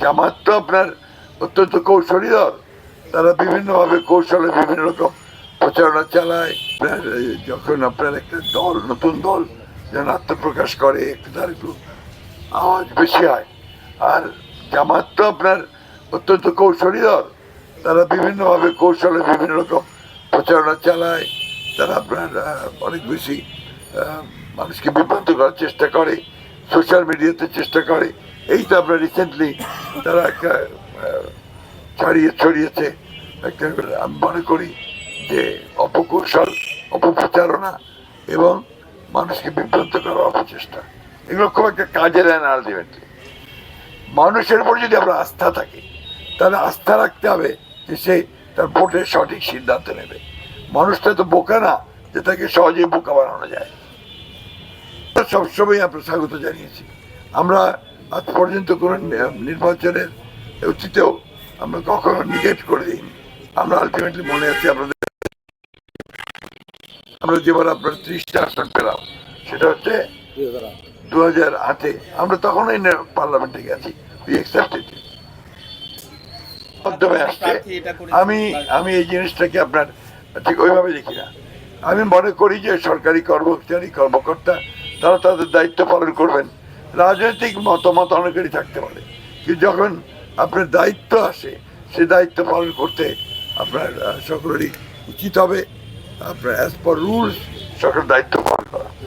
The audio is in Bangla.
জামাত তো আপনার অত্যন্ত কৌশলী দল, তারা বিভিন্নভাবে কৌশলে বিভিন্ন রকম প্রচারণা চালায়। যখন আপনার একটা দল, নতুন দল যেন আত্মপ্রকাশ করে, একটু তার একটু আওয়াজ বেশি হয়। আর জামাত তো আপনার অত্যন্ত কৌশলী দল, তারা বিভিন্নভাবে কৌশলে বিভিন্ন রকম প্রচারণা চালায়। তারা আপনার অনেক বেশি মানুষকে বিভ্রান্ত করার চেষ্টা করে, সোশ্যাল মিডিয়াতে চেষ্টা করে। এই তো আপনার রিসেন্টলি তারা একটা ছড়িয়েছে একটা, আমি মনে করি যে অপকৌশল, অপপ্রচারণা এবং মানুষকে বিভ্রান্ত করার অপচেষ্টা, এগুলো খুব একটা কাজে দেয় না। আলটিমেটলি মানুষের উপর যদি আমরা আস্থা থাকে, তাহলে আস্থা রাখতে হবে যে সে তার ভোটের সঠিক সিদ্ধান্ত নেবে। মানুষটা তো বোকা না যে তাকে সহজেই বোকা বানানো যায়। সবসময় আমরা স্বাগত জানিয়েছি। আমরা আজ পর্যন্ত কোনো নির্বাচনের অতীতেও আমরা কখনো নিগেট করে দিইনি। আমরা আলটিমেটলি মনে আছে আমরা যেবার আপনার 30টা আসন পেলাম, সেটা হচ্ছে 2008-এ। আমরা তখনই পার্লামেন্টে গেছি, মাধ্যমে আসছে। আমি এই জিনিসটাকে আপনার ঠিক ওইভাবে দেখি না। আমি মনে করি যে সরকারি কর্মচারী, কর্মকর্তা তারা তাদের দায়িত্ব পালন করবেন। রাজনৈতিক মতামত অনেকেরই থাকতে পারে, কিন্তু যখন আপনার দায়িত্ব আসে, সে দায়িত্ব পালন করতে আপনার সকলেরই উচিত হবে। আপনার অ্যাজ পার রুলস সকল দায়িত্ব পালন করা।